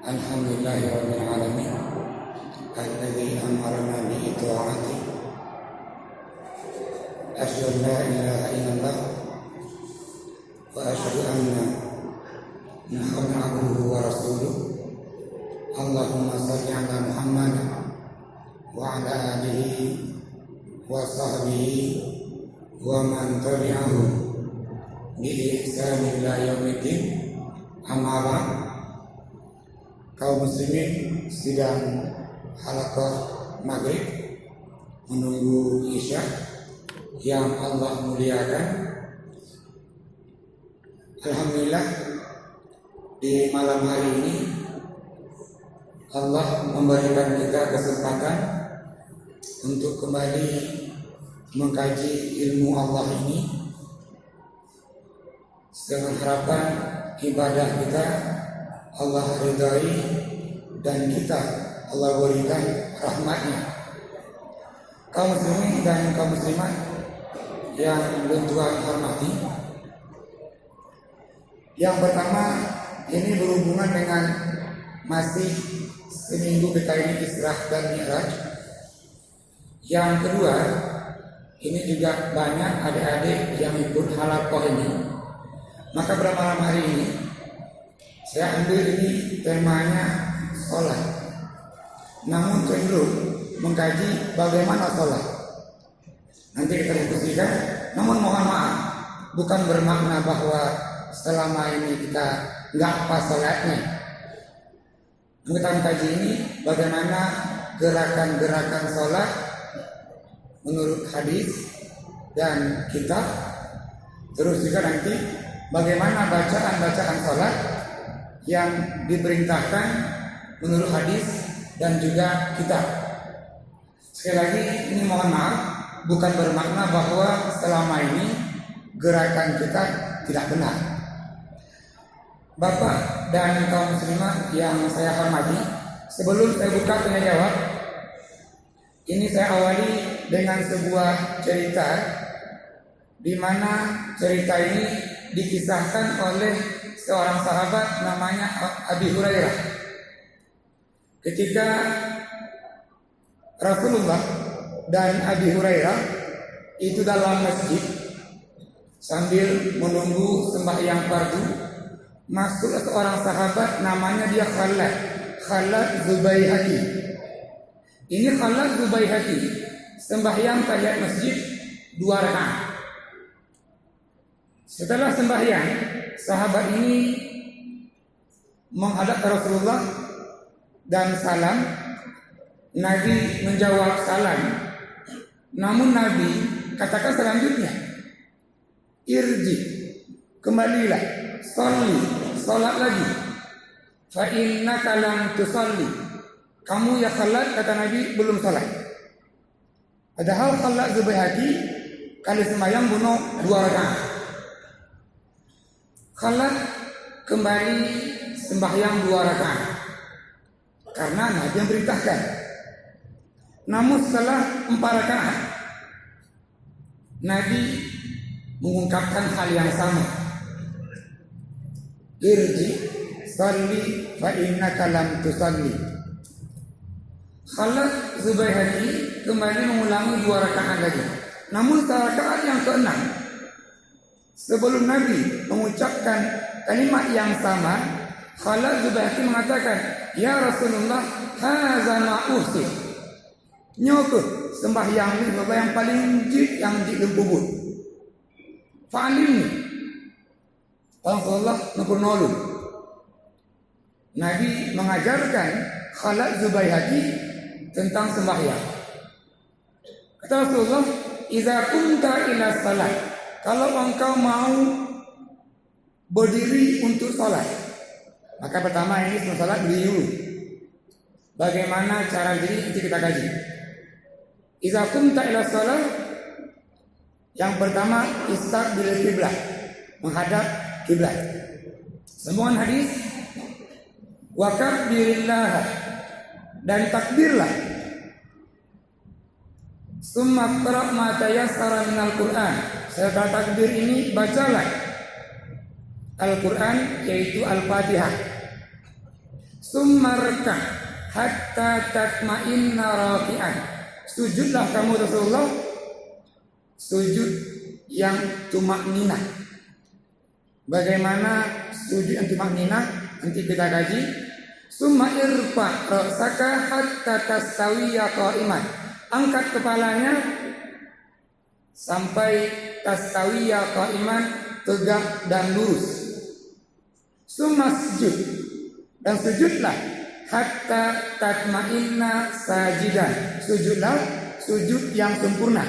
Alhamdulillahirabbil alamin alladzi amarna bi ta'ati. Asyhadu an la ilaha illallah wa asyhadu anna Muhammadan abduhu wa rasuluh. Allahumma shalli ala Muhammad wa ala alihi wa sahbihi wa man tabi'ahu bi ihsan ila yaumiddin. Amma ba'd. Kaum muslimin sidang halaqah maghrib menunggu isya yang Allah muliakan. Alhamdulillah, di malam hari ini Allah memberikan kita kesempatan untuk kembali mengkaji ilmu Allah ini dengan harapan ibadah kita Allah ridai dan kita Allah berikan rahmatnya. Kaum muslimin dan kaum muslimat yang Tuhan hormati, yang pertama ini berhubungan dengan masih seminggu kita ini Isra dan Mi'raj. Yang kedua, ini juga banyak adik-adik yang ikut halaqah ini. Maka pada malam hari ini saya ambil ini temanya sholat, namun cenderung mengkaji bagaimana sholat. Nanti kita diskusikan, namun mohon maaf, bukan bermakna bahwa selama ini kita nggak pas sholatnya. Kita mengkaji ini bagaimana gerakan-gerakan sholat menurut hadis dan kitab. Terus juga nanti bagaimana bacaan-bacaan sholat yang diperintahkan menurut hadis dan juga kitab. Sekali lagi ini mohon maaf, bukan bermakna bahwa selama ini gerakan kita tidak benar. Bapak dan kaum muslimah yang saya hormati, sebelum saya buka tanya jawab, ini saya awali dengan sebuah cerita di mana cerita ini dikisahkan oleh seorang sahabat namanya Abi Hurairah. Ketika Rasulullah dan Abi Hurairah itu dalam masjid sambil menunggu sembahyang fardu, masuk seorang sahabat namanya dia Khalad Zubaihaqi. Ini Khalad Zubaihaqi sembahyang tahiyat masjid 2 rakaat. Setelah sembahyang, sahabat ini menghadap Rasulullah dan salam. Nabi menjawab salam, namun Nabi katakan selanjutnya, irji, kembalilah, sholat lagi, fa innaka lam tusalli. Kamu ya Khalad, kata Nabi, belum sholat. Padahal Khalad Zubaihaqi kali sembahyang bunuh 2 rakaat. Khalad kembali sembahyang 2 rakaat karena Nabi yang perintahkan. Namun setelah 4 rakaat Nabi mengungkapkan hal yang sama, irji salli fa innaka lam tusalli. Khalad Zubaihaqi kembali mengulangi 2 rakaat lagi. Namun rakaat yang ke-6, sebelum Nabi mengucapkan kalimat yang sama, Khalad Zubaihaqi mengatakan, ya Rasulullah, haza ma uhsi. Nyoke sembahyang ni yang paling jid yang jid lembubut. Fa'alim ni. Rasulullah nolu. Nabi mengajarkan Khalad Zubaihaqi tentang sembahyang. Kata Rasulullah, "Idza kunta ila salat." Kalau engkau mau berdiri untuk salat, maka pertama ini sebelum salat berdiri dulu. Bagaimana cara berdiri nanti kita kaji. Idza kunta ila salat, yang pertama istaqbil kiblat, menghadap kiblat. Semua hadis wa kabbirillah, dan takbirlah. Summa qra' ma tayassara minal Qur'an. Setelah takbir ini bacalah Al-Quran, yaitu Al-Fatihah. summarka hatta tatma'inna raki'an. Sujudlah kamu Rasulullah, sujud yang tumakninah. Bagaimana sujud yang tumakninah? Nanti kita kaji. Summa irfa ra'saka hatta tastawiya qa'iman. Angkat kepalanya sampai tastawiya qa'iman, tegak dan lurus. Summa sujud, dan sujudlah hatta tatma'inna sajidan. Sujudlah sujud yang sempurna.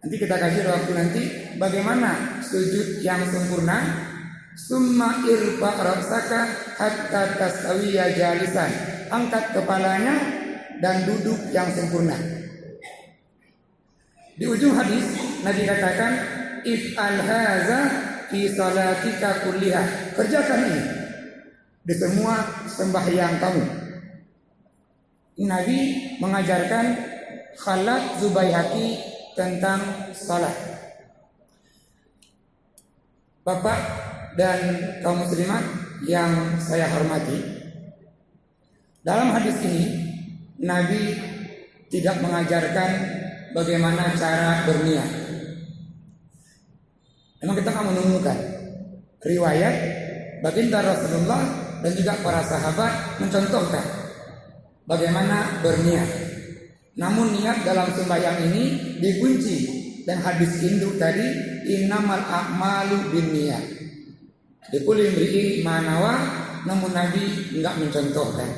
Nanti kita kaji waktu nanti bagaimana sujud yang sempurna. Summa irfa ra'saka hatta tastawiya jalisan. Angkat kepalanya dan duduk yang sempurna. Di ujung hadis Nabi katakan, if'al haza fi salatika kulliha. Kerjakan ini di semua sembahyang kamu. Nabi mengajarkan Khalad Zubaihaqi tentang salat. Bapak dan kaum muslimat yang saya hormati, dalam hadis ini Nabi tidak mengajarkan bagaimana cara berniat. Memang kita akan menemukan riwayat baginda Rasulullah dan juga para sahabat mencontohkan bagaimana berniat. Namun niat dalam sembahyang ini dikunci dan hadis induk tadi, innamal a'malu binniyat. Likulli imri'in ma nawa, namun Nabi enggak mencontohkan.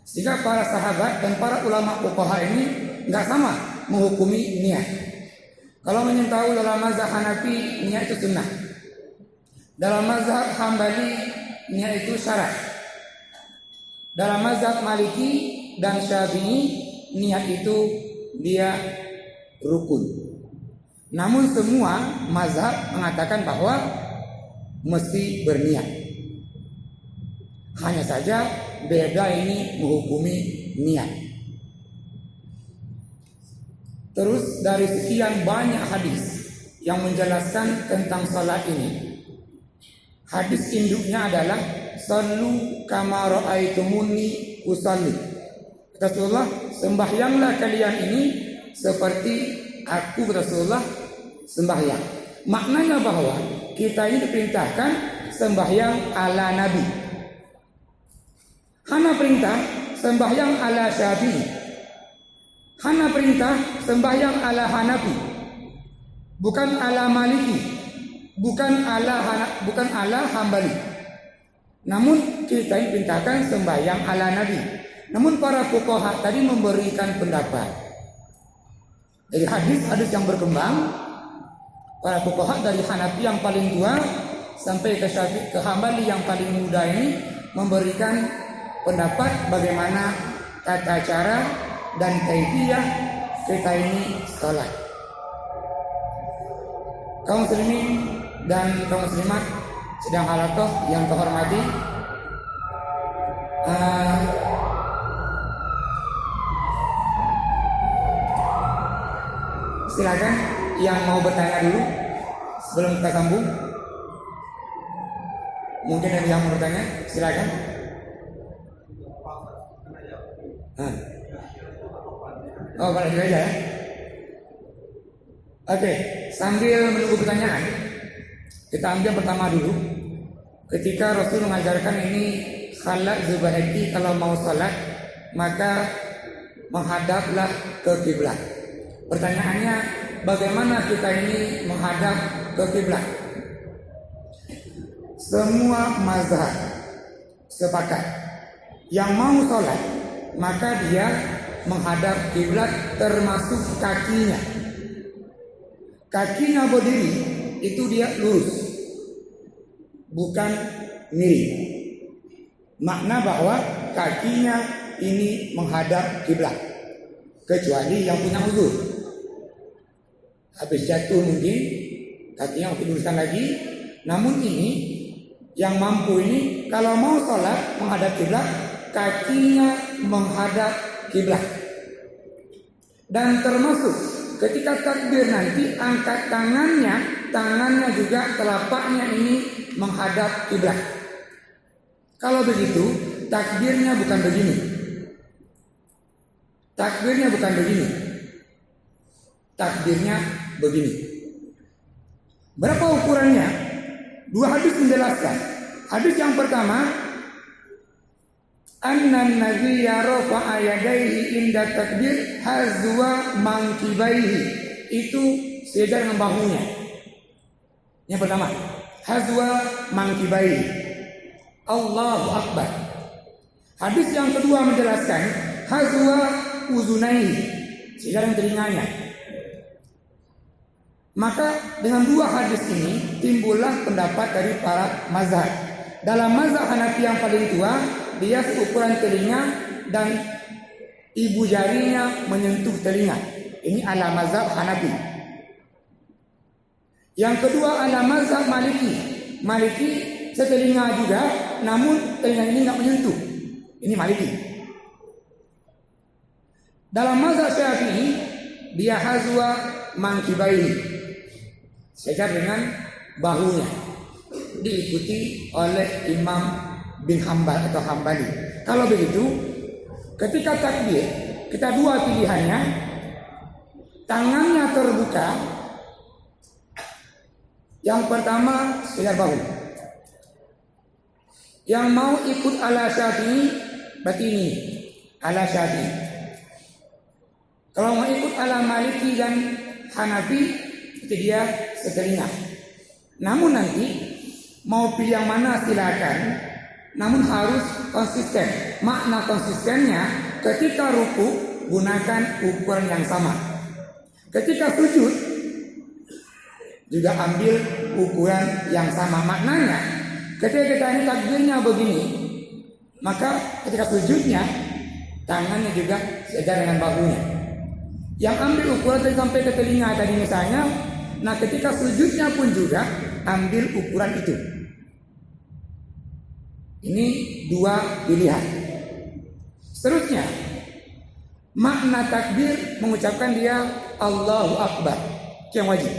Sehingga para sahabat dan para ulama fuqaha ini enggak sama menghukumi niat. Kalau ingin tahu dalam mazhab Hanafi niat itu sunnah. Dalam mazhab Hambali niat itu syarat. Dalam mazhab Maliki dan Syafi'i niat itu dia rukun. Namun semua mazhab mengatakan bahwa mesti berniat. Hanya saja beda ini menghukumi niat. Terus dari sekian banyak hadis yang menjelaskan tentang salat ini, hadis induknya adalah sallu kama ra'aitumuni usalli. Rasulullah, sembahyanglah kalian ini seperti aku Rasulullah sembahyang. Maknanya bahwa kita ini diperintahkan sembahyang ala Nabi. Hana perintah sembahyang ala Syafi'i. Hana perintah sembahyang ala Hanafi. Bukan ala Maliki. Bukan ala Hambali. Namun kita ini diperintahkan sembahyang ala Nabi. Namun para fuqaha tadi memberikan pendapat. Dari hadis-hadis yang berkembang, para fuqaha dari Hanafi yang paling tua sampai ke Syafi'i, ke Hambali yang paling muda ini memberikan pendapat bagaimana tata cara dan kaifiyah kita ini salat. Kaum muslimin dan kaum muslimat sedang halaqah yang kehormati, silakan yang mau bertanya dulu sebelum kita sambung. Mungkin ada yang mau bertanya, silakan. Oh, kalau gitu aja ya. Oke, sambil menunggu pertanyaan, kita ambil pertama dulu. Ketika Rasul mengajarkan ini Khalad Zubaihaqi kalau mau salat maka menghadaplah ke kiblat. Pertanyaannya, bagaimana kita ini menghadap ke kiblat? Semua mazhab sepakat yang mau sholat maka dia menghadap kiblat termasuk kakinya. Kakinya berdiri itu dia lurus, bukan miring. Makna bahwa kakinya ini menghadap kiblat, kecuali yang punya uzur. Habis jatuh mungkin kakinya untuk luruskan lagi. Namun ini yang mampu ini kalau mau sholat menghadap kiblat, kakinya menghadap kiblat. Dan termasuk ketika takbir nanti angkat tangannya juga telapaknya ini menghadap kiblat. Kalau begitu, takbirnya bukan begini. Takbirnya bukan begini. Takbirnya begini. Berapa ukurannya? Dua hadis menjelaskan. Hadis yang pertama, annan nabiyya rafa'a yadayhi inda takbir hazwa mankibaihi. Itu sejajar dengan bahunya. Yang pertama, hazwa mankibaihi. Allahu Akbar. Hadis yang kedua menjelaskan hazwa uzunaihi, sejajar dengan telinganya. Maka dengan dua hadis ini timbullah pendapat dari para mazhab. Dalam mazhab Hanafi yang paling tua, dia seukuran telinga dan ibu jarinya menyentuh telinga. Ini ala mazhab Hanafi. Yang kedua ala mazhab Maliki. Maliki setelinga juga, namun telinga ini nggak menyentuh. Ini Maliki. Dalam mazhab Syafi'i, dia hazwa mangkibaihi, sejajar dengan bahunya, diikuti oleh Imam bin Hambal atau Hambali. Kalau begitu, ketika takbir, kita dua pilihannya, tangannya terbuka. Yang pertama sejajar bahu. Yang mau ikut ala Syafi'i, berarti ini ala Syafi'i. Kalau mau ikut ala Maliki dan Hanafi, itu dia setelinga. Namun nanti mau pilih yang mana silakan, namun harus konsisten. Makna konsistennya, ketika ruku gunakan ukuran yang sama. Ketika sujud juga ambil ukuran yang sama. Maknanya ketika kita ini takbirnya begini, maka ketika sujudnya tangannya juga sejajar dengan bahunya. Yang ambil ukuran tadi sampai ke telinga tadi misalnya, nah ketika sujudnya pun juga ambil ukuran itu. Ini dua pilihan. Seterusnya, makna takbir mengucapkan dia Allahu Akbar, yang wajib.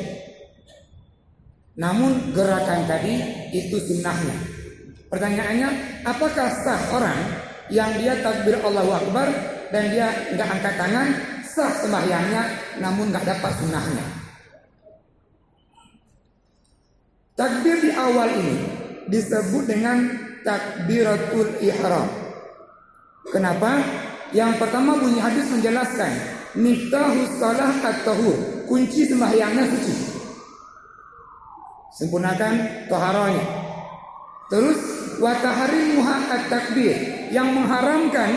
Namun gerakan tadi itu sunnahnya. Pertanyaannya, apakah sah orang yang dia takbir Allahu Akbar dan dia nggak angkat tangan, sah sembahyangnya namun nggak dapat sunnahnya? Takbir di awal ini disebut dengan takbiratul ihram. Kenapa? Yang pertama bunyi hadis menjelaskan miftahus shalah at-tahur, kunci sembahyangnya suci. Sempurnakan taharahnya. Terus wa tahrimuha at-takbir, yang mengharamkan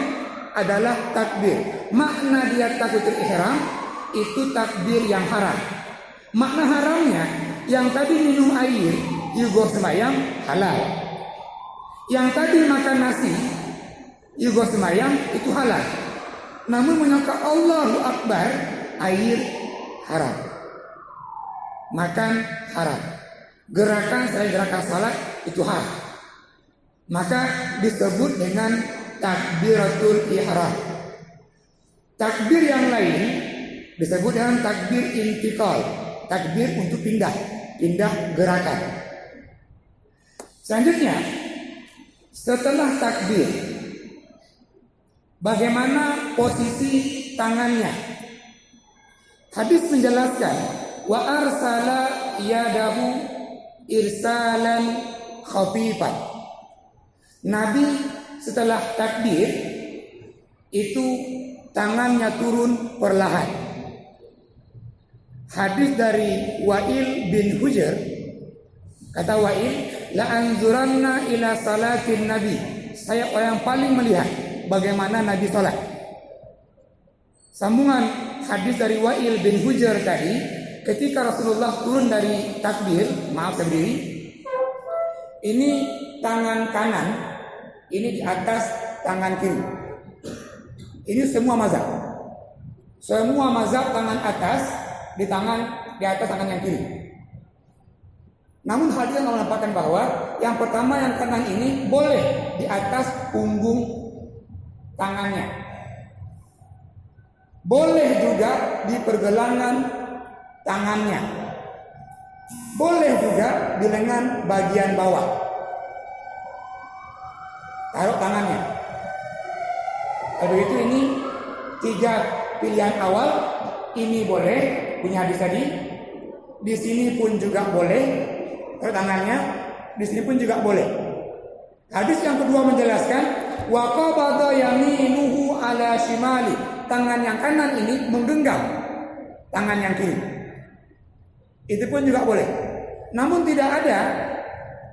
adalah takbir. Makna dia takbiratul ihram itu takbir yang haram. Makna haramnya, yang tadi minum air juga sembahyang halal. Yang tadi makan nasi juga sembahyang itu halal. Namun menyangka Allahu Akbar, air haram, makan haram, gerakan selain gerakan salat itu haram. Maka disebut dengan takbiratul ihram. Takbir yang lain disebut dengan takbir intikal, takbir untuk pindah gerakan. Selanjutnya, setelah takbir, bagaimana posisi tangannya? Hadis menjelaskan wa arsala yadahu irsalan khafifan. Nabi setelah takbir itu tangannya turun perlahan. Hadis dari Wa'il bin Hujr, kata Wa'il, la anzuranna ila salatin Nabi. Saya orang yang paling melihat bagaimana Nabi salat. Sambungan hadis dari Wa'il bin Hujr tadi, ketika Rasulullah turun dari takbir, maaf saya berdiri, ini tangan kanan, ini di atas tangan kiri. Ini semua mazhab. Semua mazhab tangan atas di atas tangan yang kiri. Namun hadis menampakkan bahwa yang pertama yang kanan ini boleh di atas punggung tangannya. Boleh juga di pergelangan tangannya. Boleh juga di lengan bagian bawah. Taruh tangannya. Kalau begitu ini 3 pilihan awal, ini boleh punya hadis tadi, di sini pun juga boleh, tangannya di sini pun juga boleh. Hadis yang kedua menjelaskan wa qabada yaminuhu ala shimali, tangan yang kanan ini menggenggam tangan yang kiri. Itu pun juga boleh. Namun tidak ada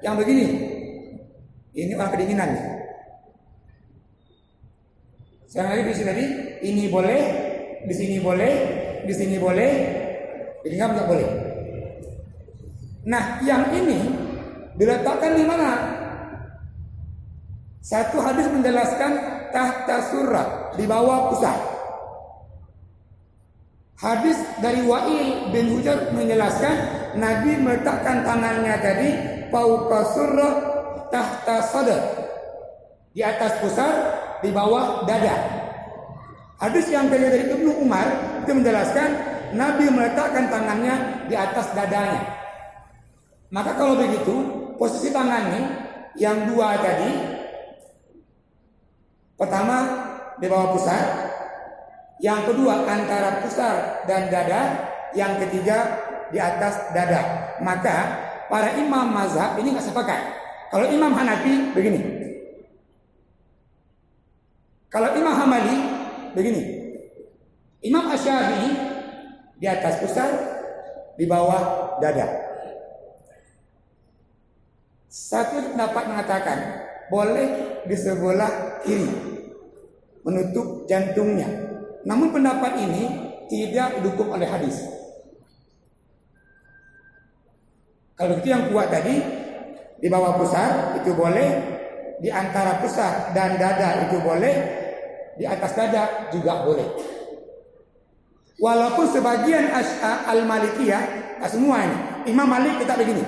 yang begini. Ini orang kedinginan. Sekarang lagi di sini tadi, ini boleh, di sini boleh, di sini boleh, digenggam nggak boleh. Nah, yang ini diletakkan di mana? Satu hadis menjelaskan tahta surah, di bawah pusat. Hadis dari Wa'il bin Hujr menjelaskan Nabi meletakkan tangannya tadi fauqa surah tahta sadr, di atas pusar, di bawah dada. Hadis yang kedua dari Ibnu Umar itu menjelaskan Nabi meletakkan tangannya di atas dadanya. Maka kalau begitu posisi tangannya yang dua tadi, pertama di bawah pusar, yang kedua antara pusar dan dada, yang ketiga di atas dada. Maka para imam mazhab ini nggak sepakat. Kalau Imam Hanafi begini, kalau Imam Hambali begini, Imam Asy-Syafi'i di atas pusar, di bawah dada. Satu pendapat mengatakan boleh di sebelah kiri, menutup jantungnya. Namun pendapat ini tidak didukung oleh hadis. Kalau begitu yang kuat tadi di bawah pusar itu boleh, di antara pusar dan dada itu boleh, di atas dada juga boleh. Walaupun sebagian al-Malikiyah, semua ini Imam Malik kita begini.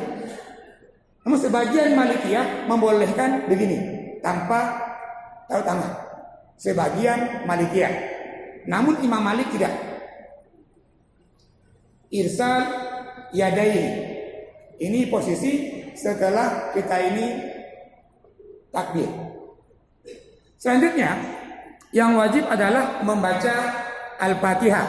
Namun sebagian Malikiyah membolehkan begini tanpa taruh tangan. Sebagian Malikiyah. Namun Imam Malik tidak. Irsal yadaini. Ini posisi setelah kita ini takbir. Selanjutnya yang wajib adalah membaca Al-Fatihah.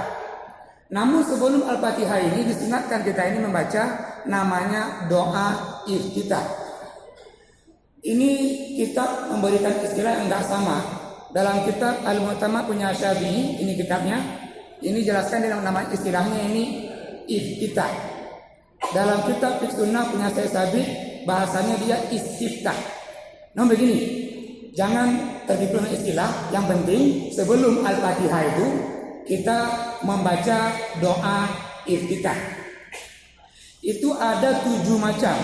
Namun sebelum Al-Fatihah ini disunatkan kita ini membaca namanya doa iftitah. Ini kitab memberikan istilah yang enggak sama. Dalam kitab Al-Mu'tamad punya Syafi'i, ini kitabnya, ini jelaskan dalam nama istilahnya ini iftitah. Dalam kitab Fiqh Sunnah punya Syekh Sabiq, bahasanya dia istiftah. Namun begini, jangan tertipu dengan istilah. Yang penting sebelum Al-Fatihah itu kita membaca doa iftitah. Itu ada 7 macam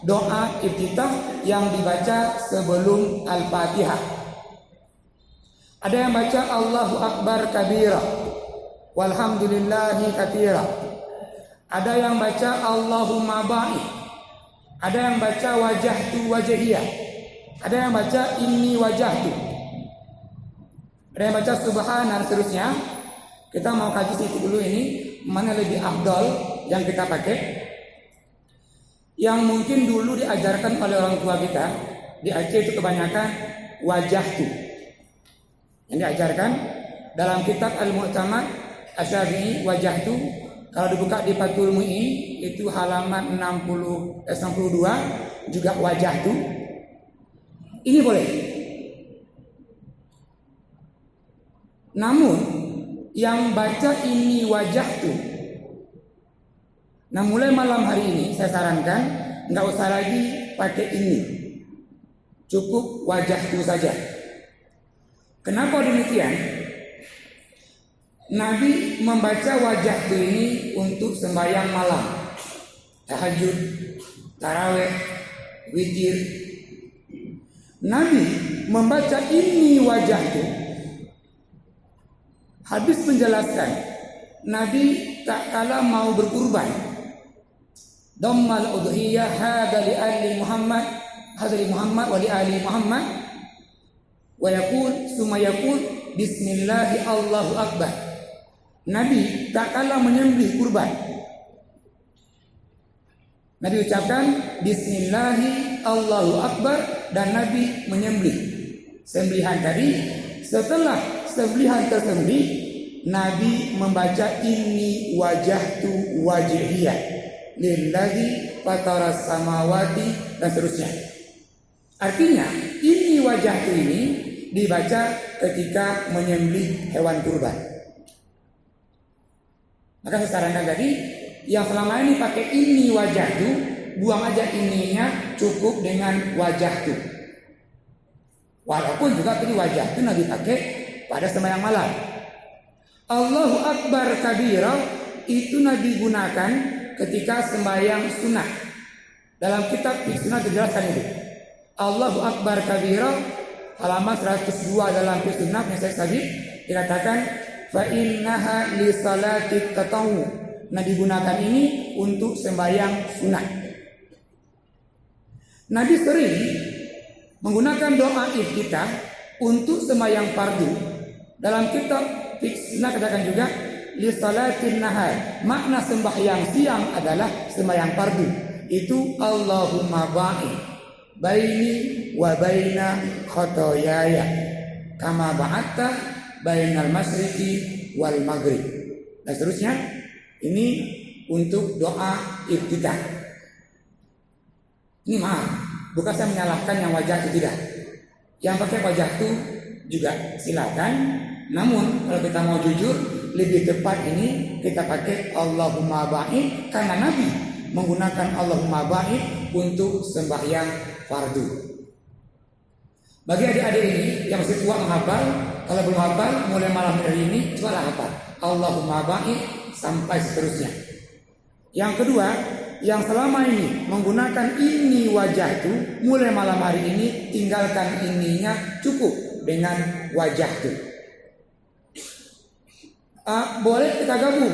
doa iftitah yang dibaca sebelum Al-Fatihah. Ada yang baca Allahu Akbar kabira, walhamdulillahi katsira. Ada yang baca Allahumma baik. Ada yang baca wajahtu wajhiyah. Ada yang baca inni wajahtu. Ada yang baca subhana dan seterusnya. Kita mau kaji sedikit dulu ini, mana lebih afdal yang kita pakai. Yang mungkin dulu diajarkan oleh orang tua kita di Aceh itu kebanyakan wajahtu. Yang diajarkan dalam kitab Al-Mu'tamad Asy-Syafi'i wajahtu. Kalau dibuka di Fathul Mu'in itu halaman 62 juga wajahtu. Ini boleh. Namun yang baca ini wajahtu, nah mulai malam hari ini saya sarankan nggak usah lagi pakai ini, cukup wajahtu saja. Kenapa demikian? Nabi membaca wajahtu ini untuk sembahyang malam, tahajud, tarawih, witir. Nabi membaca ini wajahtu. Hadis menjelaskan Nabi tak kala mau berkurban, dammal udhiyah hada li ali Muhammad, hada li Muhammad wa li ali Muhammad, wa yaqul summa yaqul bismillahi Allahu akbar. Nabi tak kala menyembelih kurban, Nabi ucapkan bismillahi Allahu akbar dan Nabi menyembelih. Sembelihan tadi Setelah sembelihan tersembelih, Nabi membaca inni wajahtu wajhiyah lillazi fataras samawati dan seterusnya. Artinya inni wajahtu ini dibaca ketika menyembelih hewan kurban. Maka saya sarankan tadi yang selama ini pakai inni wajahtu, buang aja ininya, cukup dengan wajahtu. Walaupun juga tadi wajahtu Nabi pakai pada sembahyang malam. Allahu Akbar kabira itu Nabi gunakan ketika sembahyang sunnah. Dalam kitab sunnah dijelaskan itu. Allahu Akbar kabira halaman 102 dalam sunnah yang saya tadi dikatakan fa innaha li salati tatawu. Nah digunakan ini untuk sembahyang sunnah. Nabi sering menggunakan doa iftitah untuk sembahyang fardu. Dalam kitab sunnah katakan juga li salatin nahar. Makna sembahyang siang adalah sembahyang fardu. Itu Allahumma ba'id baini wa baina khotoyaya kama ba'atta bainal masyriqi wal maghrib. Dan seterusnya ini untuk doa iftitah. Ini maaf, bukan saya menyalahkan yang wajah itu tidak. Yang pakai wajah itu juga silakan. Namun kalau kita mau jujur, lebih tepat ini kita pakai Allahumma ba'id karena Nabi menggunakan Allahumma ba'id untuk sembahyang fardu. Bagi adik-adik ini yang masih tua menghafal, kalau belum hafal mulai malam hari ini cobalah hafal Allahumma ba'id sampai seterusnya. Yang kedua, yang selama ini menggunakan ini wajah itu, mulai malam hari ini tinggalkan ininya, cukup dengan wajah itu. Boleh kita gabung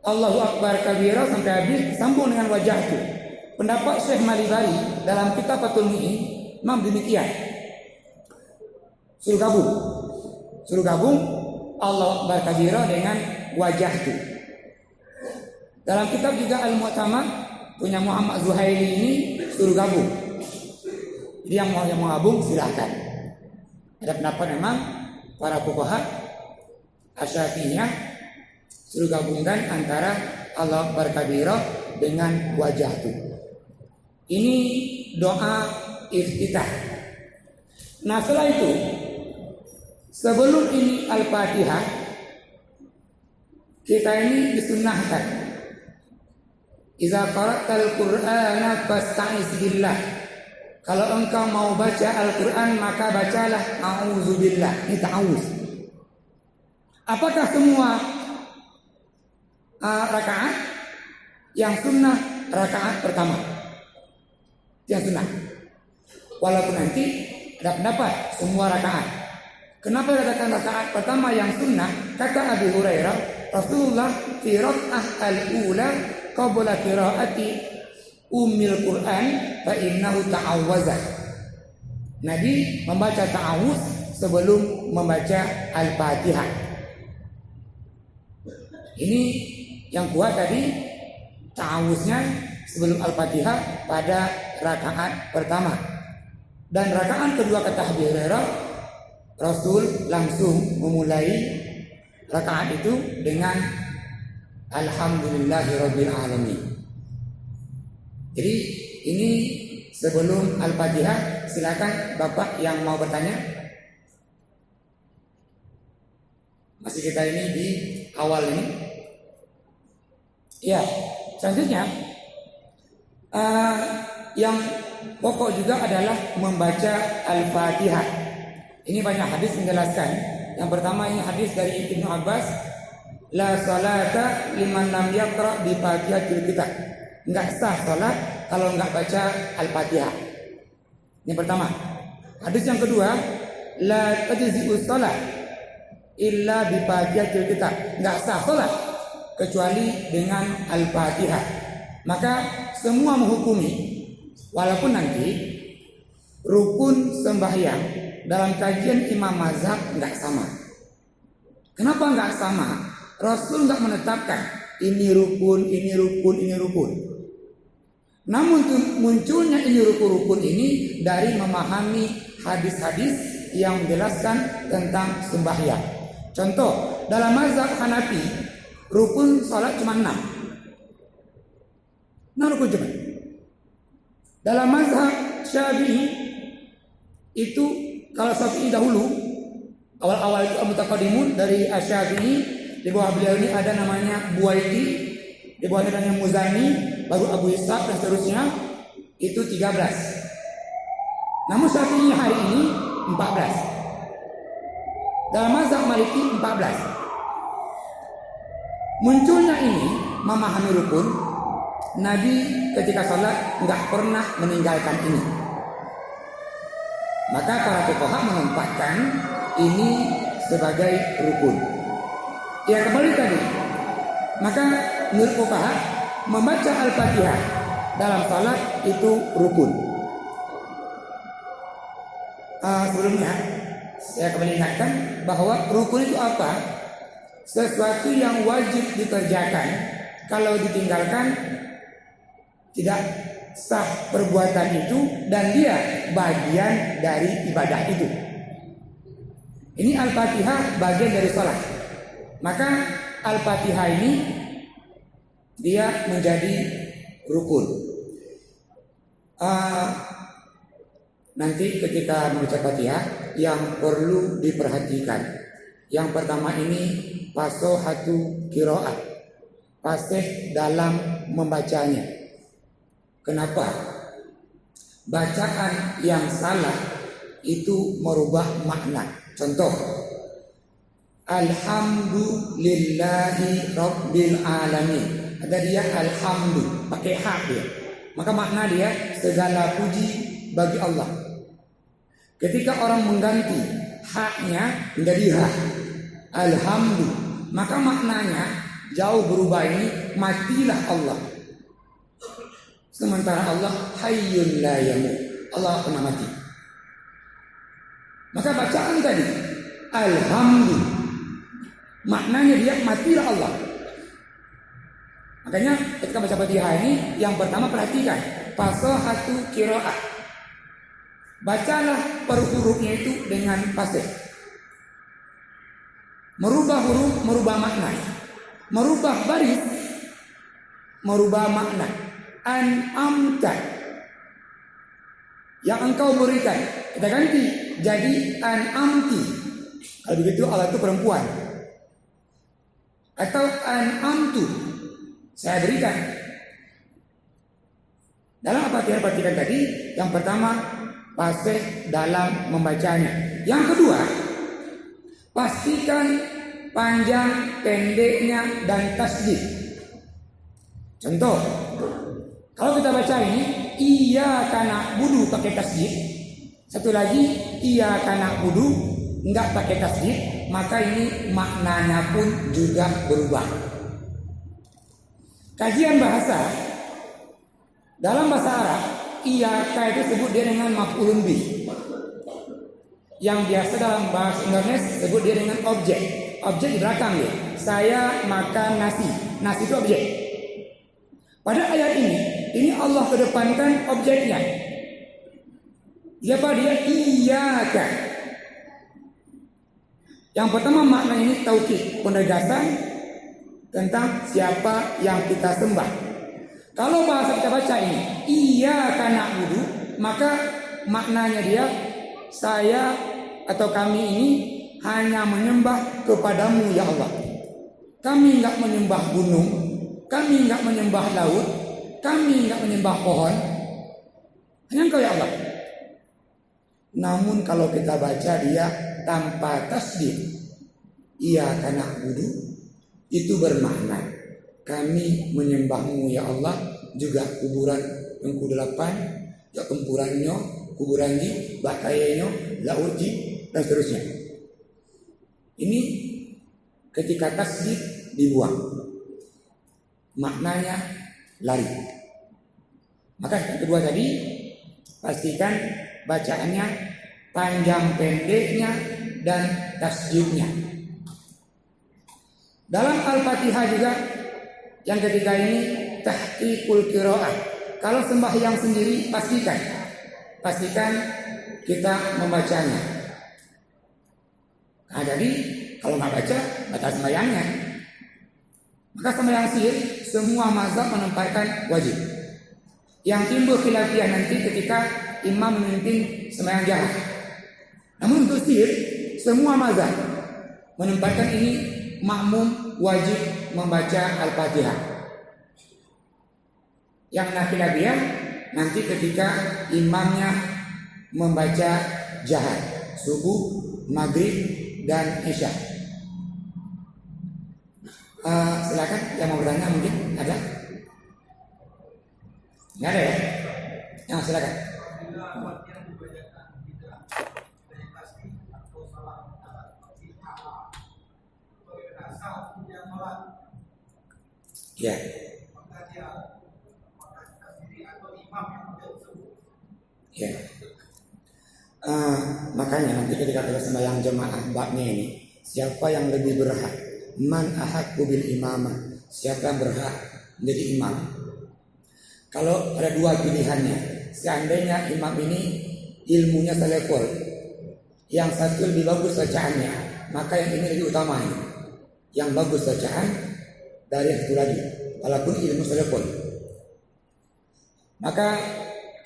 Allahu Akbar kabira sampai habis, sambung dengan wajah itu. Pendapat Syekh Malibari dalam kitab Fathul Mu'in memang demikian. Suruh gabung Allahu Akbar kabira dengan wajah itu. Dalam kitab juga Al-Mu'tamad punya Muhammad Zuhaili ini suruh gabung. Jadi yang mau gabung silahkan. Ada pendapat memang para fuqaha Asy-Syafi'iyah suruh gabungkan antara Allahu Akbar kabira dengan wajah itu. Ini doa iftitah. Nah setelah itu, sebelum ini Al-Fatihah, kita ini disunnahkan Iza qara'tal Qur'ana fasta'iz billah. Kalau engkau mau baca Al-Quran maka bacalah a'udzubillah. Ini ta'awuz. Apakah semua rakaat? Yang sunnah rakaat pertama. Yang sunnah. Walaupun nanti ada pendapat semua rakaat. Kenapa dikatakan rakaat pertama yang sunnah? Kata Abu Hurairah, Rasulullah fi rak'ah al-ula qabla qiraati ummil Quran fa innahu ta'awwaza. Nabi membaca ta'awuz sebelum membaca Al-Fatihah. Ini yang kuat tadi ta'awuznya sebelum Al-Fatihah pada rakaat pertama. Dan rakaat kedua kata Abu Hurairah, Rasul langsung memulai rakaat itu dengan Alhamdulillahirabbil alamin. Jadi ini sebelum Al-Fatihah. Silakan Bapak yang mau bertanya. Masih kita ini di awal ini. Ya, selanjutnya yang pokok juga adalah membaca Al-Fatihah. Ini banyak hadis menjelaskan. Yang pertama ini hadis dari Ibnu Abbas, la salata liman lam yaqra bi Fatihatil Kitab. Enggak sah salat kalau enggak baca Al-Fatihah. Ini pertama. Hadis yang kedua, la tajzi'us salat illa bi Fatihatil Kitab. Enggak sah salat kecuali dengan Al-Fatihah. Maka semua menghukumi, walaupun nanti rukun sembahyang dalam kajian Imam Mazhab enggak sama. Kenapa enggak sama? Rasul enggak menetapkan ini rukun, ini rukun, ini rukun. Namun munculnya ini rukun-rukun ini dari memahami hadis-hadis yang menjelaskan tentang sembahyang. Contoh, dalam mazhab Hanafi, rukun salat cuma 6. 6 rukun cuma. Dalam mazhab Syafi'i itu, kalau Syafi'i dahulu, awal-awal itu Al-Mutaqaddimun dari Asy-Syafi'i, di bawah beliau ini ada namanya Buaiti, di bawahnya ada Muzani, baru Abu Ishaq dan seterusnya, itu 13. Namun Syafi'i hari ini 14. Dalam mazhab Maliki 14. Munculnya ini memahami rukun, Nabi ketika sholat nggak pernah meninggalkan ini. Maka para fuqaha menempatkan ini sebagai rukun. Ya, kembali tadi. Maka menurut fuqaha, membaca Al-Fatihah dalam salat itu rukun. Sebelumnya saya kembali ingatkan bahwa rukun itu apa? Sesuatu yang wajib dikerjakan, kalau ditinggalkan tidak sah perbuatan itu dan dia bagian dari ibadah itu. Ini Al-Fatihah bagian dari salat. Maka Al-Fatihah ini dia menjadi rukun. Nanti ketika membaca Fatihah yang perlu diperhatikan, yang pertama ini fasohatu qiraat, fasih dalam membacanya. Kenapa? Bacaan yang salah itu merubah makna. Contoh, alhamdulillahi rabbil alamin. Ada dia alhamdu pakai hak dia. Maka makna dia segala puji bagi Allah. Ketika orang mengganti haknya menjadi ha, alhamdu, maka maknanya jauh berubah, ini matilah Allah. Sementara Allah hayyun la yamut, Allah pernah mati. Maka bacaan tadi alhamdu, maknanya dia matilah Allah. Makanya ketika baca Fatihah ini, yang pertama perhatikan fasahatu qiraat. Bacalah per hurufnya itu dengan fasih. Merubah huruf, merubah makna. Merubah baris, merubah makna. An'amta, yang engkau berikan, kita ganti jadi an'amti. Kalau begitu Allah itu perempuan. Atau an'amtu, saya berikan. Dalam Al-Fatihah perhatikan tadi, yang pertama fasih dalam membacanya. Yang kedua, pastikan panjang pendeknya dan tasdid. Contoh, kalau kita baca ini iyyaka na'budu pakai tasdid, satu lagi iyyaka na'budu enggak pakai tasdid, maka ini maknanya pun juga berubah. Kajian bahasa, dalam bahasa Arab iyyaka itu sebut dia dengan maf'ulun bih. Yang biasa dalam bahasa Indonesia sebut dia dengan objek. Objek di belakang dia. Saya makan nasi. Nasi itu objek. Pada ayat ini Allah kedepankan objeknya. Siapa dia? Iyyaka. Yang pertama makna ini taukid, penegasan tentang siapa yang kita sembah. Kalau bahasa kita baca ini iyyaka na'budu, maka maknanya dia saya atau kami ini hanya menyembah kepadamu ya Allah. Kami enggak menyembah gunung, kami enggak menyembah laut, kami enggak menyembah pohon, hanya Engkau ya Allah. Namun kalau kita baca dia tanpa tasdid, iyyaka na'budu, itu bermakna kami menyembahmu ya Allah, juga kuburan yang ke-8, ya kempurannya, kuburannya, bakayanya, lautnya, dan seterusnya. Ini ketika tasdid dibuang, maknanya lari. Maka yang kedua tadi, pastikan bacaannya panjang pendeknya dan tasdidnya. Dalam Al-Fatihah juga yang ketiga ini tahqiqul qiraah. Kalau sembahyang sendiri pastikan kita membacanya. Nah, jadi kalau nggak baca batal sembahyangnya. Maka sembahyang sihir semua mazhab menempatkan wajib. Yang timbul khilafiyah nanti ketika imam memimpin sembahyang jahat. Namun untuk sihir semua mazhab menempatkan ini makmum wajib membaca Al-Fatihah. Yang khilafiyah nanti ketika imamnya membaca jahat subuh, maghrib, dan isya. Silakan yang mau bertanya mungkin ada? Nggak ada ya? Ya silakan. Ya. Ya. Makanya nanti ketika kita sembahyang jemaah babnya ini, siapa yang lebih berhak? Man ahaqqu bil imamah? Siapa yang berhak menjadi imam? Kalau ada dua pilihannya, seandainya imam ini ilmunya selevel, yang satu lebih bagus bacaannya, maka yang ini lebih utama ini. Yang bagus bacaan dari yang satu lagi, walaupun ilmu selevel. Maka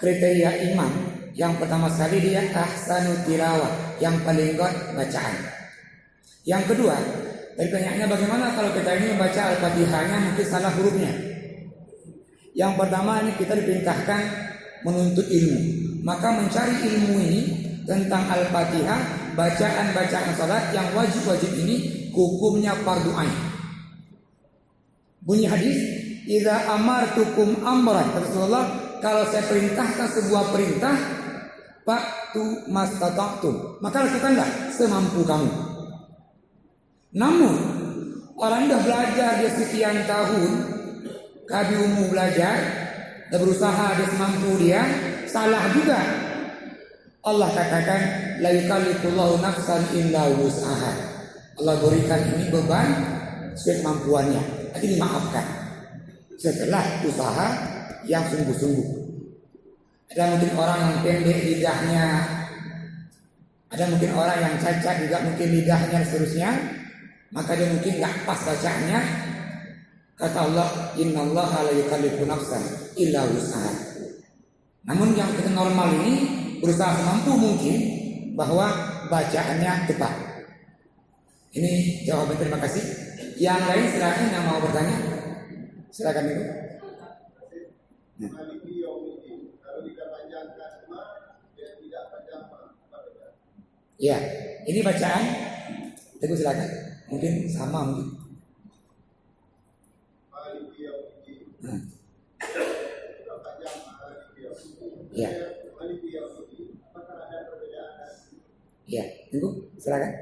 kriteria imam yang pertama sekali dia ahsanu tilawah, yang paling baik bacaan. Yang kedua, dari banyaknya bagaimana kalau kita ini membaca Al-Fatihahnya mungkin salah hurufnya. Yang pertama ini kita diperintahkan menuntut ilmu. Maka mencari ilmu ini tentang Al-Fatihah, bacaan-bacaan salat yang wajib-wajib ini hukumnya fardu ain. Bunyi hadis, "Idza amartukum amran," kata Rasulullah, kalau saya perintahkan sebuah perintah, fa'tu mastata'tum, maka lakukanlah semampu kamu. Namun orang dah belajar dia sekian tahun, kabi umum belajar, dan berusaha dia semampu dia, salah juga. Allah katakan, la yukallifullahu nafsan illa wus'aha. Allah berikan ini beban sesuai kemampuannya, tapi dimaafkan setelah usaha yang sungguh-sungguh. Ada mungkin orang yang pendek lidahnya, ada mungkin orang yang cacat juga mungkin lidahnya dan seterusnya, maka dia mungkin nggak pas bacaannya. Kata Allah, innallaha la yukallifu nafsan illa wus'aha. Namun yang kita normal ini berusaha semampu mungkin bahwa bacaannya tepat. Ini jawaban, terima kasih. Yang lain silakan yang mau bertanya. Silakan dulu. Nah. Ya, ini bacaan. Tunggu silakan. Mungkin sama mungkin. Nah. Ya. Ya, tunggu silakan.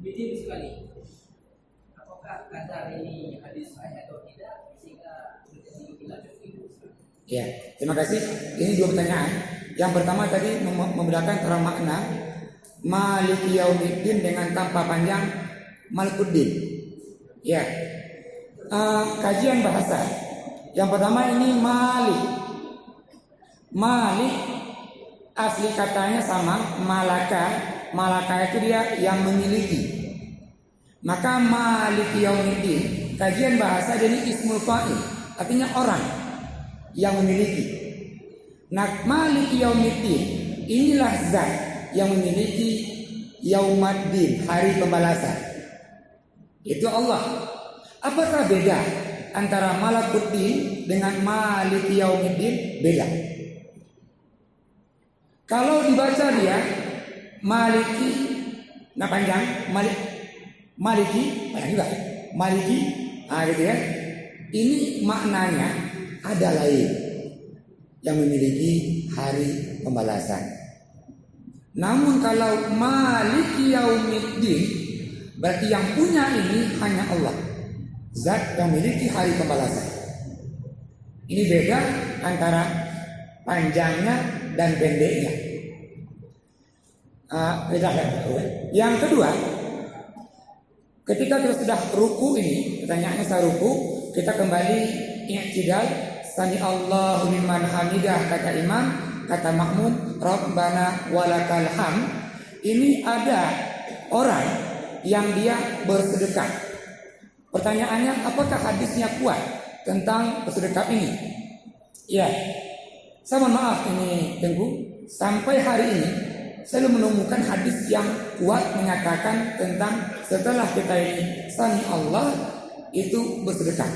Minim sekali. Apakah kadar ini hadis sahih atau tidak sehingga terjadi khilaf itu? Ya, terima kasih. Ini dua pertanyaan. Yang pertama tadi membedakan antara makna Maliki Yaumiddin dengan tanpa panjang Malikuddin. Ya, kajian bahasa. Yang pertama ini Malik. Malik asli katanya sama Malaka. Malaka itu dia yang memiliki. Maka Maliki Yaumiddin, kajian bahasa jadi ismul fa'il, artinya orang yang memiliki. Nah, Maliki Yaumiddin inilah zat yang memiliki Yaumaddin, hari pembalasan. Itu Allah. Apakah beda antara Malakuddin dengan Maliki Yaumiddin? Beda. Kalau dibaca dia Maliki, nah panjang, Maliki, panjang juga, Maliki, gitu ya. Ini maknanya ada lain yang memiliki hari pembalasan. Namun kalau Maliki Yaumiddin, berarti yang punya ini hanya Allah, zat yang memiliki hari pembalasan. Ini beda antara panjangnya dan pendeknya. Yang kedua, ketika kita sudah ruku ini, pertanyaannya setelah ruku, kita kembali i'tidal, sami Allahu liman hamidah kata imam, kata makmum, Rabbana walakal hamd. Ini ada orang yang dia bersedekah. Pertanyaannya, apakah hadisnya kuat tentang bersedekah ini? Ya, saya mohon maaf ini Tengku, sampai hari ini saya belum menemukan hadis yang kuat menyatakan tentang setelah kita ini sami Allah itu bersedekah.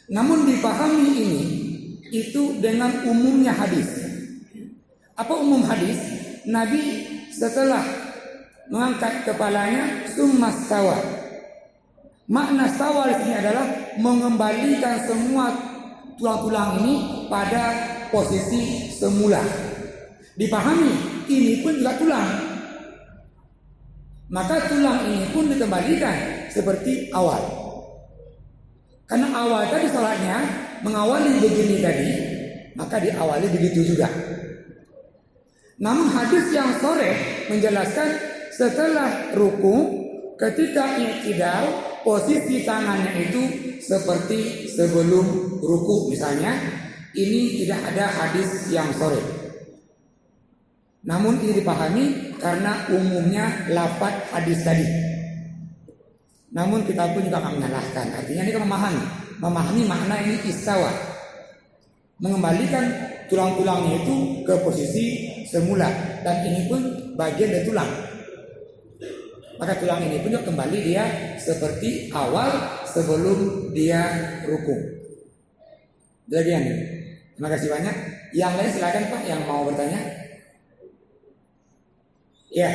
Namun dipahami ini itu dengan umumnya hadis. Apa umum hadis? Nabi setelah mengangkat kepalanya summa stawa. Makna stawa di sini adalah mengembalikan semua tulang-tulang ini pada posisi semula. Dipahami ini pun juga tulang. Maka tulang ini pun dikembalikan seperti awal. Karena awal tadi sholatnya mengawali begini tadi, maka diawali begitu juga. Namun hadis yang sore menjelaskan setelah ruku, ketika i'tidal, posisi tangannya itu seperti sebelum ruku misalnya. Ini tidak ada hadis yang sore. Namun ini dipahami karena umumnya lafaz hadis tadi. Namun kita pun juga akan menyalahkan. Artinya ini kan memahami makna ini istawa, mengembalikan tulang-tulangnya itu ke posisi semula, dan ini pun bagian dari tulang. Maka tulang ini pun juga kembali dia seperti awal sebelum dia ruku. Bagian. Terima kasih banyak. Yang lain silakan Pak yang mau bertanya. Ya,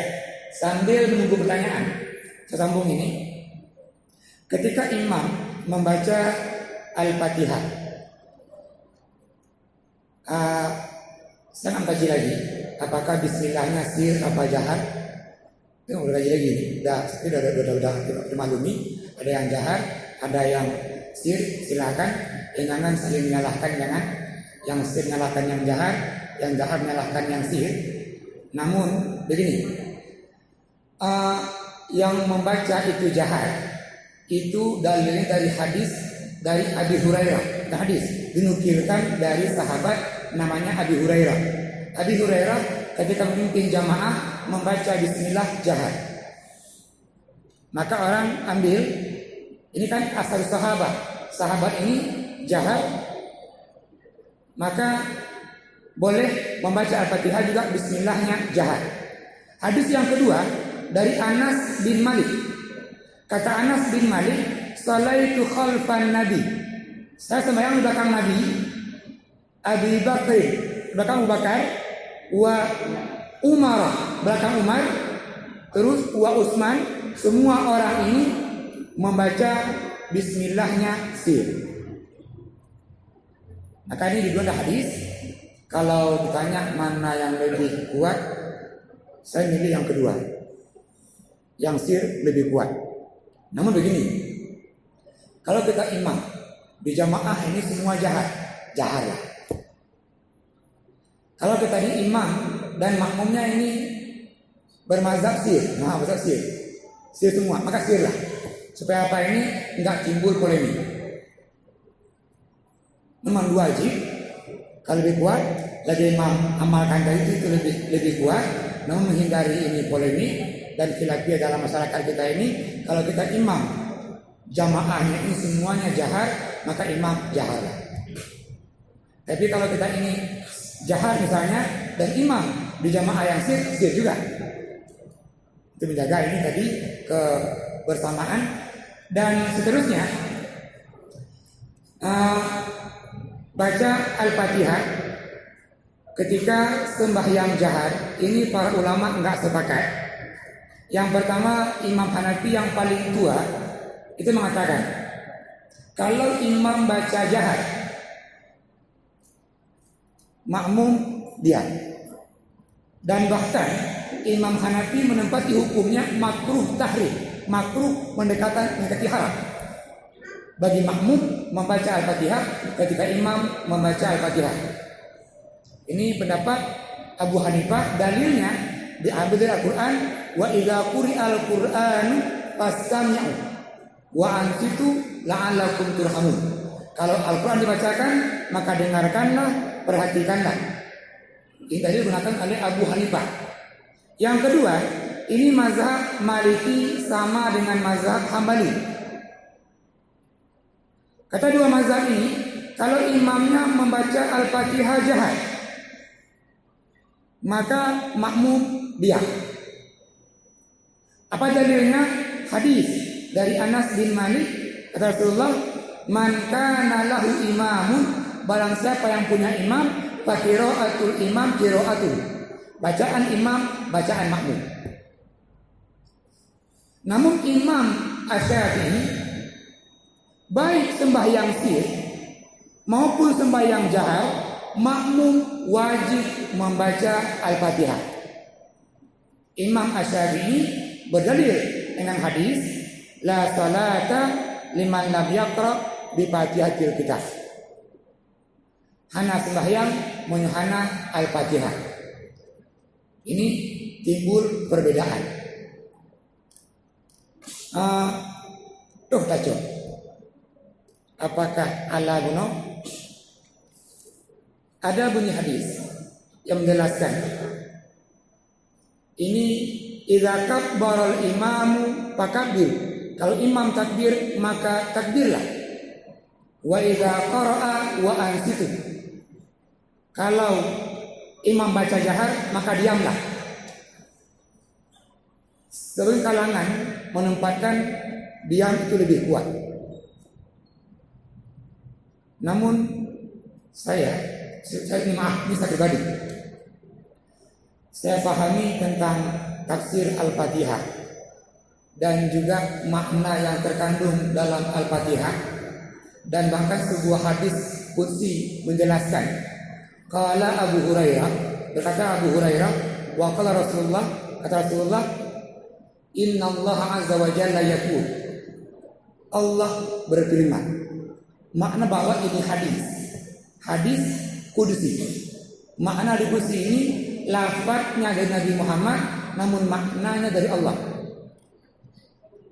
sambil menunggu pertanyaan, saya sambung ini. Ketika imam membaca Al-Fatihah, saya akan kaji lagi. Apakah bismillahnya sir apa jahat? Kita mau kaji lagi. Sudah dimaklumi. Ada yang jahat, ada yang sir. Silakan. Jangan saling menyalahkan, jangan. Yang sir menyalahkan yang jahat, yang jahat menyalahkan yang sir. Namun begini, yang membaca itu jahat, itu dalilnya dari hadis dari Abi Hurairah. Hadis dinukilkan dari sahabat namanya Abi Hurairah. Abi Hurairah ketika memimpin jamaah membaca bismillah jahat. Maka orang ambil, ini kan asal sahabat ini jahat, maka boleh membaca Al-Fatihah juga bismillahnya jahat. Hadis yang kedua dari Anas bin Malik. Kata Anas bin Malik, "Shalaitu khalfan Nabi." Saya sembahyang di belakang Nabi, Abi Bakr, belakang Abu Bakar, wa Umar, belakang Umar, terus wa Utsman, semua orang ini membaca bismillahnya sir. Maka ini juga ada hadis. Kalau ditanya mana yang lebih kuat, saya milih yang kedua. Yang sir lebih kuat. Namun begini, kalau kita imam di jamaah ini semua jahatlah. Kalau kita ini imam dan makmumnya ini bermazhab sir, sir semua, maka sirlah. Supaya apa ini enggak timbul polemik. Memang wajib. Kalau lebih kuat, lagi imam amalkan tadi itu lebih kuat, namun menghindari ini polemik dan khilafiyah dalam masyarakat kita ini. Kalau kita imam jamaahnya ini semuanya jahat, maka imam jahatlah. Tapi kalau kita ini jahat misalnya dan imam di jamaah yang sir juga, itu menjaga ini tadi kebersamaan. Dan seterusnya baca Al-Fatihah ketika sembahyang jahat, ini para ulama enggak sepakat. Yang pertama, Imam Hanafi yang paling tua itu mengatakan kalau imam baca jahat, makmum diam. Dan bahkan Imam Hanafi menempati hukumnya makruh tahrim, makruh mendekati haram bagi makmum membaca Al-Fatihah ketika imam membaca Al-Fatihah. Ini pendapat Abu Hanifah. Dalilnya diambil dari Al-Quran, wa idza quri'al Qur'anu fastami'u wa ansitu la'allakum turhamun. Kalau Al-Quran dibacakan, maka dengarkanlah, perhatikanlah. Ini tadi digunakan oleh Abu Hanifah. Yang kedua, ini mazhab Maliki sama dengan mazhab Hambali. Kata dua mazhab ini, kalau imamnya membaca Al-Fatihah jahat, maka makmum diam. Apa dalilnya? Hadis dari Anas bin Malik, kata Rasulullah, man kana lahu imamun, barang siapa yang punya imam, fa qiraatul imam qiraatul, bacaan imam bacaan makmum. Namun Imam Asy-Syafi'i baik sembahyang sir maupun sembahyang jahar, makmum wajib membaca Al-Fatihah. Imam Asy-Syafi'i berdalil dengan hadis la salata liman lam yaqra bi Fatihatil Kitab. Hana sembahyang menyuhana Al-Fatihah. Ini timbul perbedaan. Taco. Apakah ala guno? Ada bunyi hadis yang menjelaskan ini idza kabbaral imamu fakabbir. Kalau imam takbir maka takbirlah. Wa idza qara'a wa ansitu. Kalau imam baca jahar maka diamlah. Sebagian kalangan menempatkan diam itu lebih kuat. Namun saya ini saya pribadi, saya pahami tentang tafsir Al-Fatihah dan juga makna yang terkandung dalam Al-Fatihah, dan bahkan sebuah hadis qudsi menjelaskan. Qala Abu Hurairah, berkata Abu Hurairah, wa qala Rasulullah, kata Rasulullah, inna Allah azza wa jalla yaqul, Allah berfirman. Makna bahwa ini hadis qudsi. Makna di qudsi ini lafadznya dari Nabi Muhammad, namun maknanya dari Allah.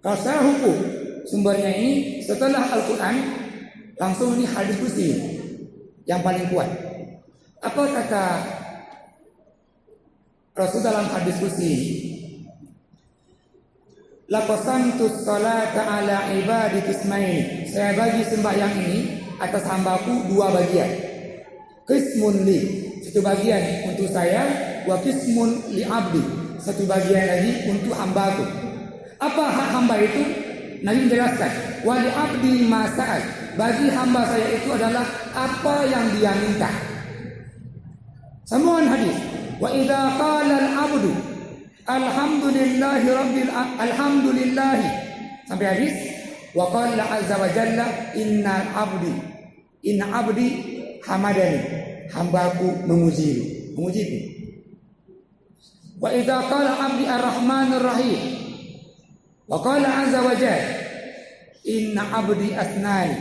Kalau secara hukum sumbernya ini setelah Al-Quran, langsung ini hadis qudsi yang paling kuat. Apa kata Rasul dalam hadis qudsi? Laqasamtu salata ala ibadi qismaini. Saya bagi sembahyang ini atas hambaku dua bagian. Qismun li, satu bagian untuk saya, wa qismun li abdi, satu bagian lagi untuk hambaku. Apa hak hamba itu? Nabi menjelaskan, wa li abdi ma sa'al, bagi hamba saya itu adalah apa yang dia minta. Sambungan hadis, wa idza qala al-abdu alhamdulillahi sampai habis, wa qala azza wa jalla inna abdi hamadani, hambaku memujiku. Wa idza qala abdi arrahmanir rahim, wa qala azza wa jalla inna abdi asnani,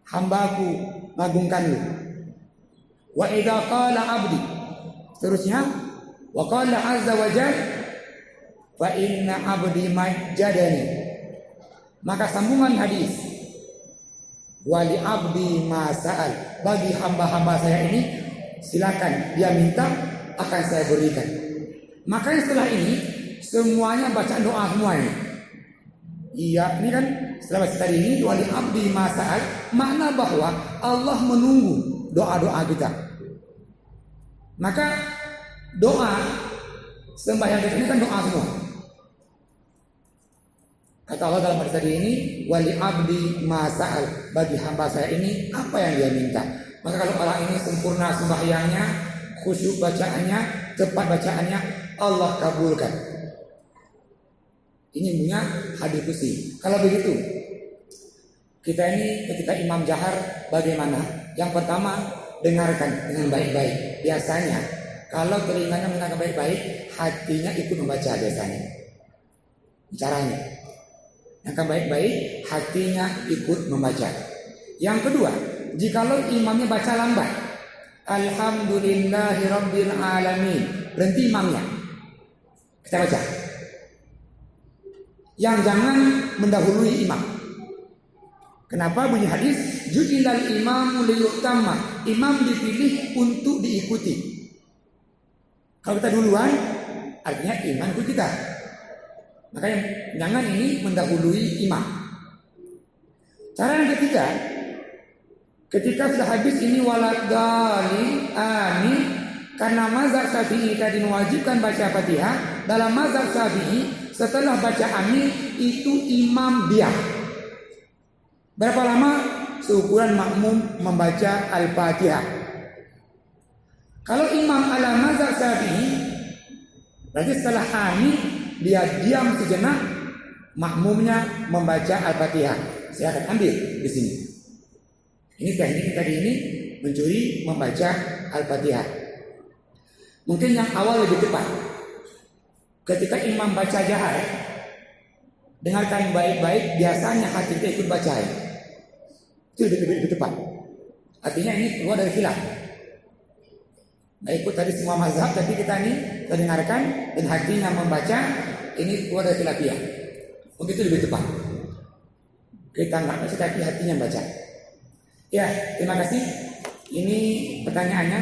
hambaku mengagungkanmu. Wa idza qala abdi, seterusnya, wa qala azza wa jalla fa inna abdi majjadani. Maka sambungan hadis, wali abdi masa'al, bagi hamba-hamba saya ini silakan dia minta akan saya berikan. Makanya setelah ini semuanya baca doa semua ini. Iya, ini kan setelah baca tadi ini wali abdi masa'al, makna bahwa Allah menunggu doa-doa kita. Maka doa sembahyang kita ini kan doa semua. Kata Allah dalam hadis tadi ini, wali abdi masa'al, bagi hamba saya ini apa yang dia minta. Maka kalau orang ini sempurna sembahyangnya, khusyuk bacaannya, tepat bacaannya, Allah kabulkan. Ini punya hadis qudsi. Kalau begitu, kita ini ketika imam jahar bagaimana? Yang pertama, dengarkan dengan baik-baik. Biasanya kalau telinganya mendengarkan baik-baik, hatinya ikut membaca biasanya. Caranya yang baik-baik, hatinya ikut membaca. Yang kedua, jikalau imamnya baca lambat, alhamdulillahirabbil alamin, berhenti imamnya. Kita baca. Yang jangan mendahului imam. Kenapa bunyi hadis? Ju'ilal imamu liyutamma. Imam dipilih untuk diikuti. Kalau kita duluan, artinya imam ikut kita. Makanya jangan ini mendahului imam. Cara yang ketiga, ketika sudah habis ini waladhalin amin, karena mazhab Syafi'i tadi mewajibkan baca Fatihah, dalam mazhab Syafi'i setelah baca amin itu imam diam. Berapa lama? Seukuran makmum membaca Al-Fatihah. Kalau imam ala mazhab Syafi'i, berarti setelah amin dia diam sejenak, makmumnya membaca Al-Fatihah. Saya akan ambil di sini. Ini teknik tadi ini mencuri membaca Al-Fatihah. Mungkin yang awal lebih tepat. Ketika imam baca jahar, dengarkan baik-baik, biasanya hati kita ikut baca. Itu lebih tepat. Artinya ini keluar dari khilaf. Nah, ikut tadi semua mazhab, tapi kita ini mendengarkan dan hatinya membaca, ini keluar dari khilafiyah. Mungkin itu lebih tepat. Kita nggak baca tapi hatinya baca. Ya, terima kasih. Ini pertanyaannya.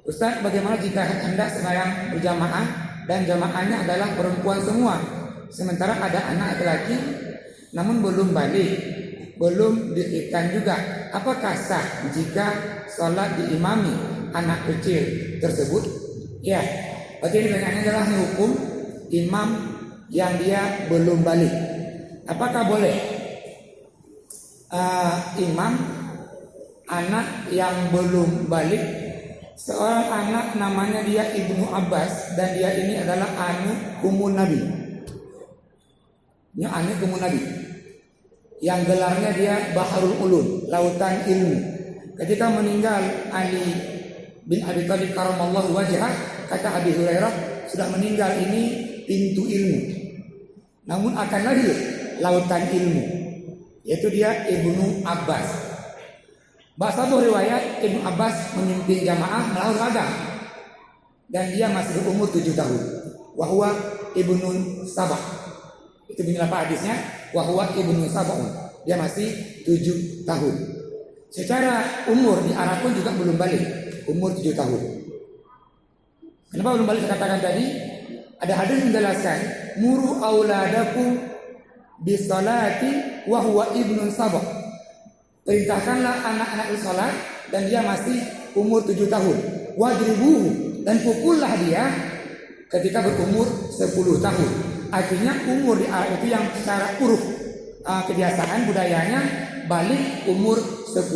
Ustaz, bagaimana jika hendak sembahyang berjamaah dan jamaahnya adalah perempuan semua, sementara ada anak laki-laki namun belum balik, belum diikat juga, apakah sah jika sholat diimami anak kecil tersebut? Ya, berarti ini pertanyaannya adalah hukum imam yang dia belum balik. Apakah boleh imam anak yang belum balik? Seorang anak namanya dia Ibnu Abbas dan dia ini adalah anak umum Nabi. Ini anak umum Nabi. Yang gelarnya dia Baharul Ulum, lautan ilmu. Ketika meninggal Ali bin Abi Thalib karamallahu wajhah, kata Abi Hurairah, sudah meninggal ini pintu ilmu. Namun akan lahir lautan ilmu, yaitu dia Ibnu Abbas. Bahasa riwayat Ibnu Abbas memimpin jamaah melawan Radam dan dia masih berumur 7 tahun. Wahwa Ibnu Sabah. Itu begini apa hadisnya? Wahwa Ibnu Sabahun. Dia masih 7 tahun. Secara umur di Arab pun juga belum balik, umur 7 tahun. Kenapa belum balik? Saya katakan tadi ada hadis menjelaskan muru auladakum bisalati wa huwa ibnu sabah. Perintahkanlah anak-anak sholat dan dia masih umur 7 tahun. Wadribuhu, dan pukullah dia ketika berumur 10 tahun. Artinya umur di Arab itu yang secara uruf kebiasaan budayanya balik umur 10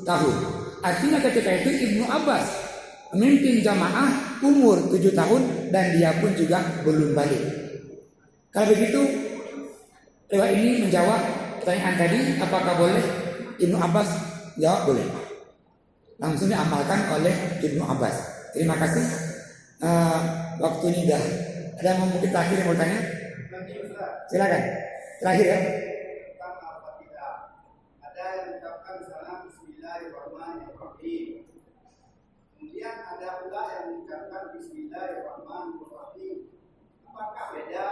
tahun. Artinya ketika itu Ibnu Abbas memimpin jamaah umur 7 tahun dan dia pun juga belum balik. Kalau begitu, riwayat ini menjawab pertanyaan tadi, apakah boleh? Ibnu Abbas jawab boleh. Langsung diamalkan oleh Ibnu Abbas. Terima kasih. Waktu ini dah. Ada yang mungkin terakhir yang mau tanya? Silakan. Terakhir ya. Ada yang mengucapkan salam Bismillahirrahmanirrahim. Kemudian ada pula yang mengucapkan Bismillahirrahmanirrahim. Apakah beda?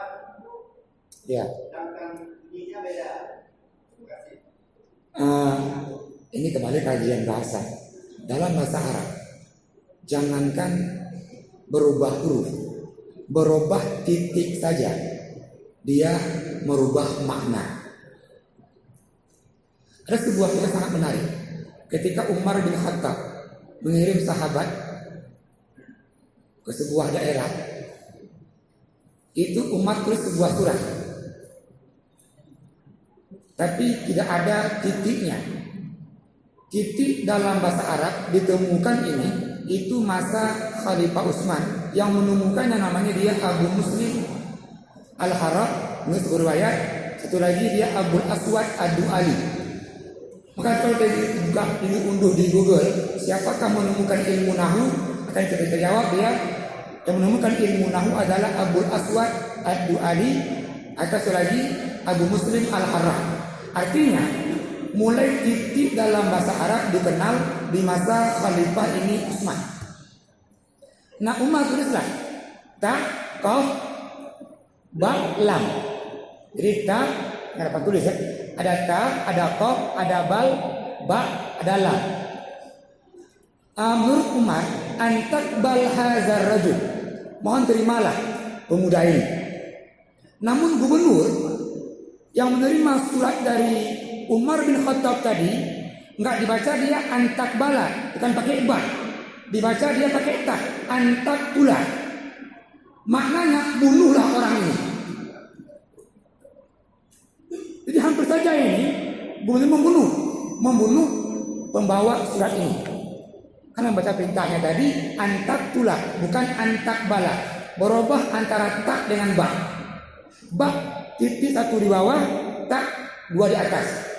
Ya. Sedangkan bunyinya beda. Terima kasih. Ini kembali kajian bahasa. Dalam bahasa Arab, jangankan berubah huruf, berubah titik saja, dia merubah makna. Ada sebuah kisah sangat menarik. Ketika Umar bin Khattab mengirim sahabat ke sebuah daerah, itu Umar tulis sebuah surat, tapi tidak ada titiknya. Titik dalam bahasa Arab ditemukan ini itu masa Khalifah Utsman yang menemukannya, namanya dia Abu Muslim Al-Harab menurut riwayat. Satu lagi dia Abul Aswad Ad-Du'ali. Maka kalau kita unduh di Google, siapakah menemukan ilmu nahu, akan kita jawab dia yang menemukan ilmu nahu adalah Abul Aswad Ad-Du'ali atau satu lagi Abu Muslim Al-Harab. Artinya mulai titik dalam bahasa Arab dikenal di masa Khalifah ini Utsman. Nah, Umar tulislah tak qaf, ba, lam. Jadi ta, nggak dapat tulis ya. Ada ta, ada qaf, ada bal, ba, ada lam. Menurut Umar, antakbal hazar rajul. Mohon terimalah pemuda ini. Namun gubernur yang menerima surat dari Umar bin Khattab tadi nggak dibaca dia antakbala, bukan pakai ba. Dibaca dia pakai ta, antaktula. Maknanya bunuhlah orang ini. Jadi hampir saja ini gubernur membunuh pembawa surat ini. Karena baca perintahnya tadi antaktula, bukan antakbala. Berubah antara tak dengan ba. Ba titik satu di bawah, tak dua di atas.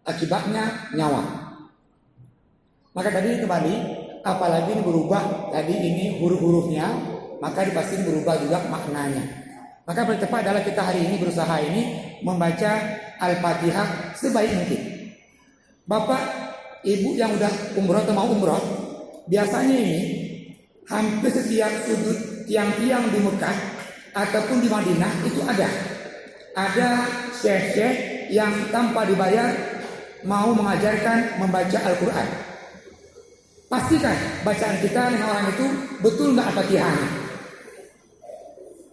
Akibatnya nyawa. Maka tadi kembali, apalagi ini berubah tadi ini huruf-hurufnya, maka pasti berubah juga maknanya. Maka paling tepat adalah kita hari ini berusaha ini membaca Al-Fatihah sebaik mungkin. Bapak, ibu yang udah umroh atau mau umroh, biasanya ini hampir setiap sudut tiang-tiang di Mekah ataupun di Madinah itu ada syekh-syekh yang tanpa dibayar mau mengajarkan membaca Al-Quran. Pastikan bacaan kita dengan orang itu betul nggak Al-Fatihahnya.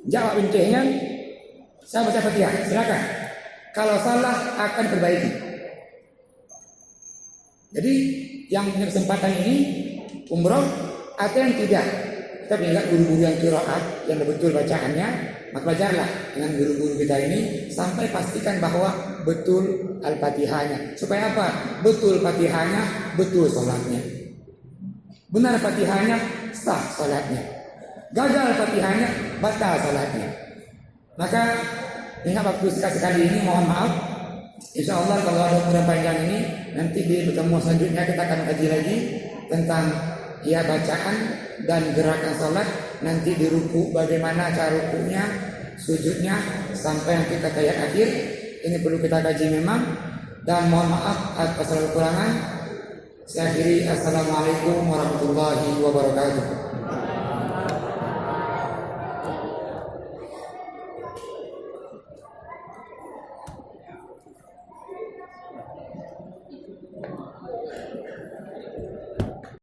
Jawab bincangnya, saya baca Fatihah, silakan. Kalau salah akan perbaiki. Jadi yang punya kesempatan ini umroh atau yang tidak, kita punya guru-guru yang qiraat yang betul bacaannya, maka belajarlah dengan guru-guru kita ini sampai pastikan bahwa betul Al-Fatihahnya. Supaya apa? Betul Fatihahnya, betul sholatnya. Benar Fatihahnya, sah sholatnya. Gagal Fatihahnya, batal sholatnya. Maka ingat waktu sekali ini mohon maaf. Insya Allah kalau ada umur panjang ini, nanti di pertemuan selanjutnya kita akan kaji lagi tentang ya bacaan dan gerakan salat. Nanti di ruku bagaimana cara rukunya, sujudnya sampai yang kita kayak akhir. Ini perlu kita kaji memang. Dan mohon maaf atas kekurangan. Saya akhiri, assalamualaikum warahmatullahi wabarakatuh.